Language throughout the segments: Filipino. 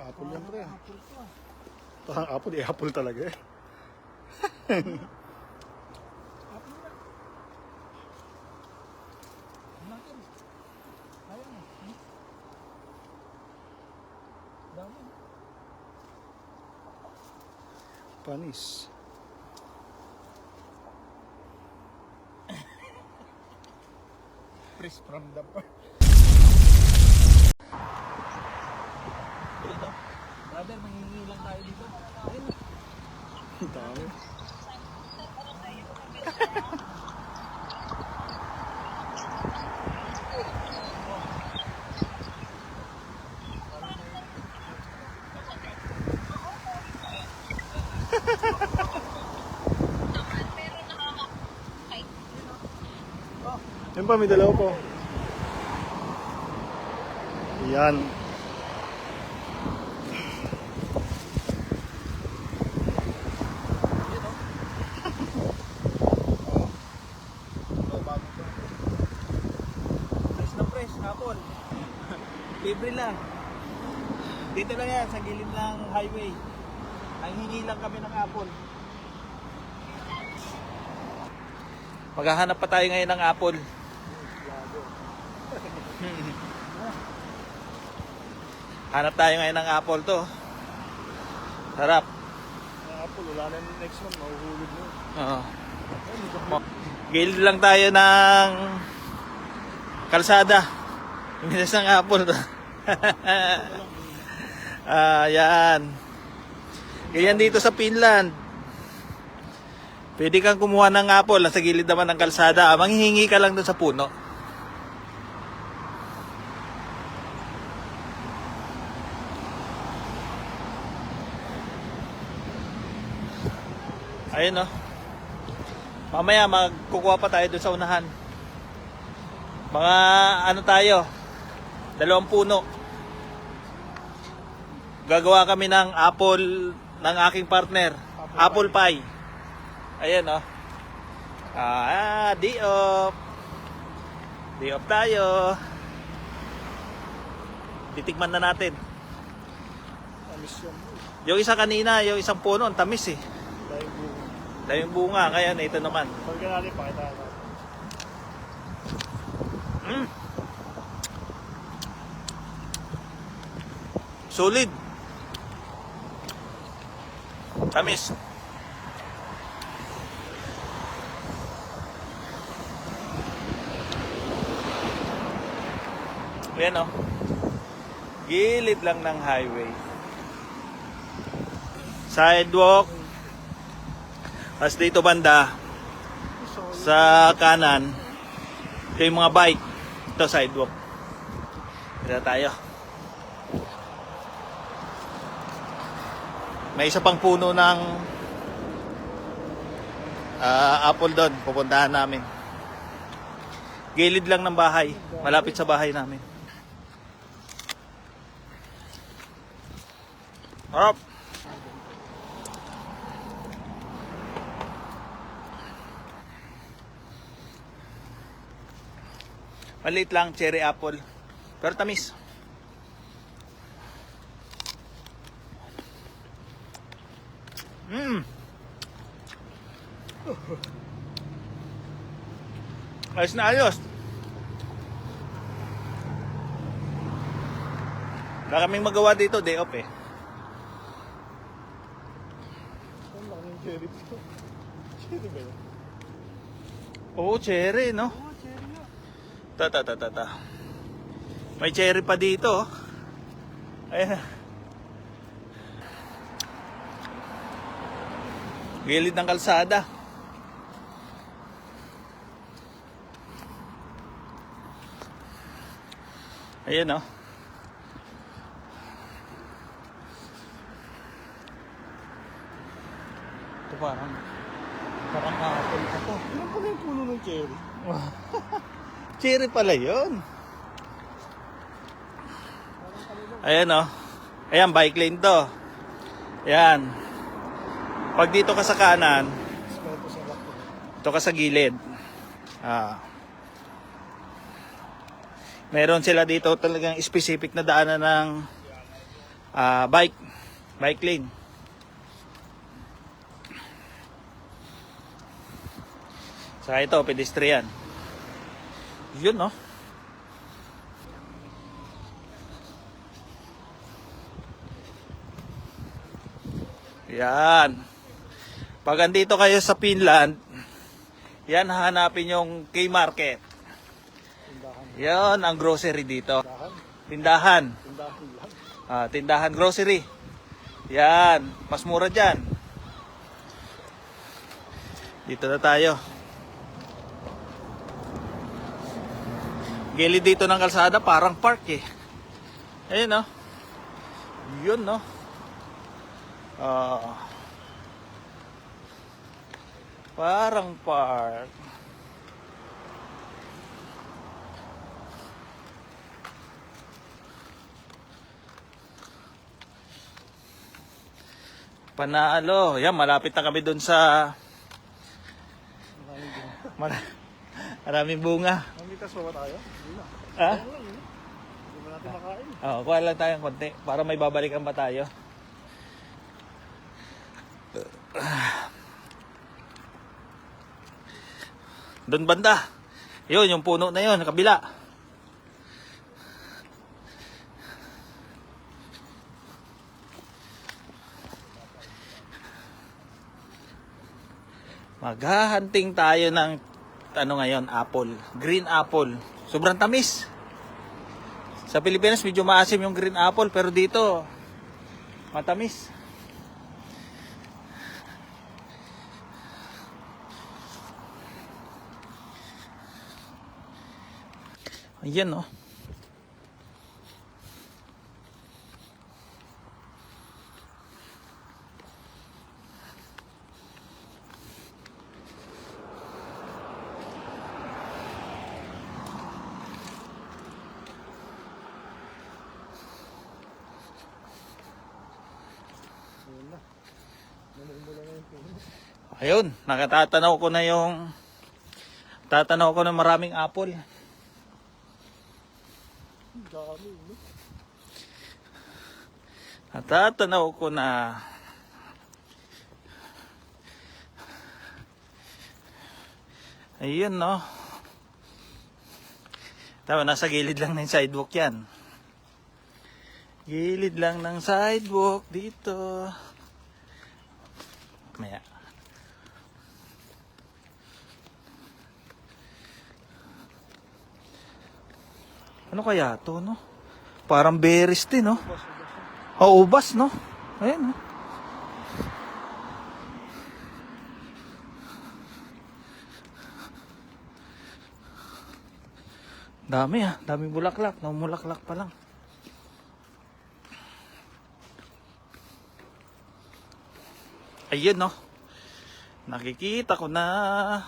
Apple yan pre. Apple to ah. Parang apple, apple talaga eh. Apple na. Natin. Ayan na. Dami. Panis. Fresh from the park. Brother, manghingi lang tayo dito. Ayun. Ang dami. Yan pa, may dalawa po. Yan. Fresh na fresh, apple. Libre lang. Dito lang yan, sa gilid ng highway. Ang hingi lang kami ng apple. Maghahanap pa tayo ngayon ng apple. Hanap tayo ngayon ng apple to. Sarap. Ang apple, wala na yung next one, mahuhulog mo. Oo. Gilid lang tayo ng kalsada. Imitas ng apple to. Yan. Ganyan dito sa Finland. Pwede kang kumuha ng apple sa gilid naman ng kalsada. Manghihingi ka lang doon sa puno. Ayun, no. Mamaya magkukuha pa tayo doon sa unahan. Mga ano tayo, 2 puno. Gagawa kami ng apple ng aking partner. Apple pie. Ayan, no. Day off. Day off tayo. Titikman na natin. Tamis yan. Yung isa kanina, yung isang puno, ang tamis eh. Dahil bunga. Dahil bunga, kaya na ito naman. Pagka natin, pakita natin. Solid. Tamis. Ayan, o. Gilid lang ng highway. Sidewalk. Tapos dito banda, sa kanan, ito yung mga bike. Ito sidewalk. Dito tayo. May isa pang puno ng apple doon. Pupuntahan namin. Gilid lang ng bahay. Malapit sa bahay namin. Harap. Maliit lang, cherry apple. Pero tamis. Ayos na ayos. Wala kaming magawa dito, day off eh. Ang laki ng cherry dito. Cherry ba yun? Oo, cherry, no? Oo, cherry nga. Ta. May cherry pa dito. Ayan. Gilid ng kalsada. Ayan, oh. Ito parang apple pa to. Ilan pala yung puno ng cherry? Cherry pala yun. Ayan, oh. Ayan, bike lane to. Ayan. Pag dito ka sa kanan, Ito sa bakto. ito ka sa gilid. Meron sila dito talagang specific na daanan ng bike lane. Saka ito, pedestrian. Yun, no? Yan. Pag andito kayo sa Finland, yan, hanapin yung K-Market. Yan ang grocery dito. Tindahan. Tindahan lang. Tindahan grocery. Yan, mas mura dyan. Dito na tayo. Gilid dito ng kalsada, parang park eh. Ayun, no? Yun, no? Parang park. Panalo. Yan, malapit na kami dun sa maraming bunga. Mamitas pa ba tayo? Hindi na. Ha? Hindi ba natin makain? Kuha lang tayong konti para may babalikan pa tayo. Doon banda. Yun, yung puno na yun, kabila. Maghahunting tayo ng ngayon, apple. Green apple. Sobrang tamis. Sa Pilipinas medyo maasim yung green apple, pero dito matamis. Ayan, no? Ayun na. Namumula na yung puno. Ayun, nakatatanaw ko na yung maraming apple. Dami, no? Natatanaw ko na ayun, no? Tama, nasa gilid lang ng sidewalk yan. Gilid lang ng sidewalk dito. Maya. Ano kaya to, no? Parang berries din, no? Ubas, no? Ayan, no? Dami, daming bulaklak. Namumulaklak pa lang. Ayun, no? Nakikita ko na.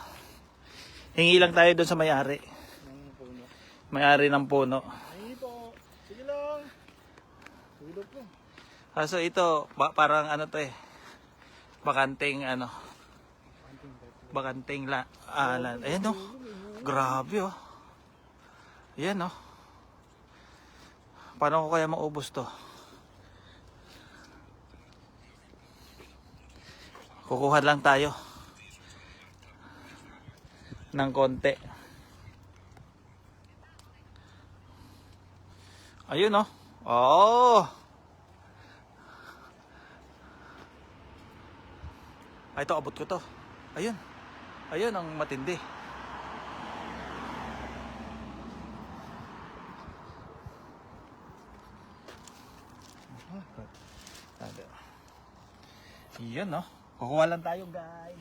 Hingi lang tayo doon sa may-ari. Ng puno. May-ari ng puno. Ay, po. Sige lang. Tulog po. So ito, parang ano to eh. Bakanting Bakanting ayan, no? Grabe, oh. Ayan, no? Paano ko kaya maubos to? Kukuha lang tayo ng konti. Ayun, no? Oh! Ay, ito, abot ko to. Ayun. Ayun ang matindi. Yan, no? Kukuha lang tayo, guys.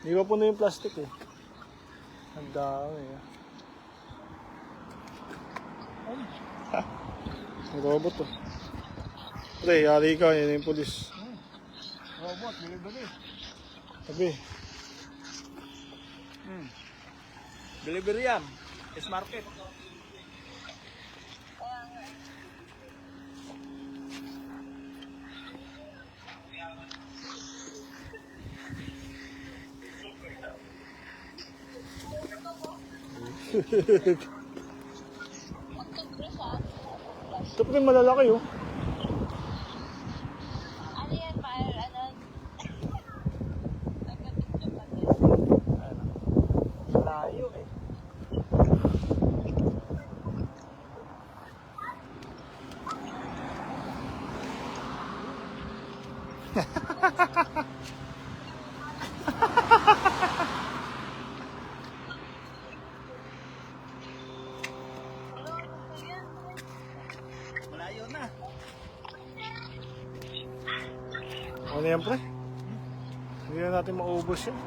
Di ba puno yung plastic eh? Ang dami eh. Ang robot to. Pre, yari ka, yan yung polis. Robot, bilig-bilig. Sabi. Delivery yan. Market. Ito pa rin malalaki oh. Ano yan, Fire? Ano? Nagkabit pa din. Layo eh. Malayo na. Ano yan pre? Hindi na natin maubos yan.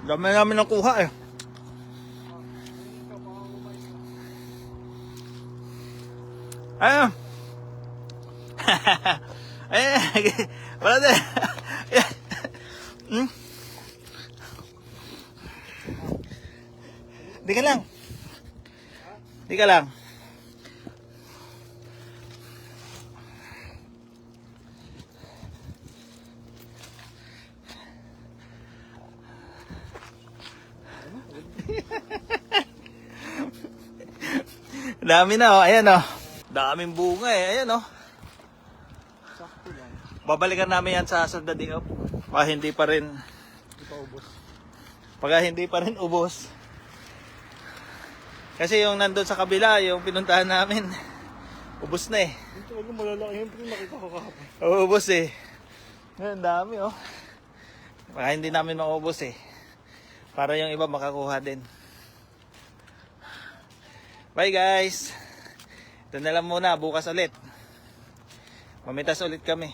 Dami namin nakuha eh. Ayun. Ayun. Wala din. Di ka lang. Di ka lang. Dami na oh, ayan oh. Daming bunga eh, ayan oh. Sakto lang. Babalikan namin yan sa Sunday off. Baka hindi pa rin, Hindi pa ubos. pagka hindi pa rin ubos. Kasi yung nandun sa kabila, yung pinuntahan namin, ubos na eh. Ito talaga malalaki yung pre, nakita ko kahapon. Ubos eh. Ngayon, dami oh. Baka hindi namin maubos eh. Para yung iba makakuha din. Bye guys. Ito na lang muna, bukas ulit. Mamitas ulit kami.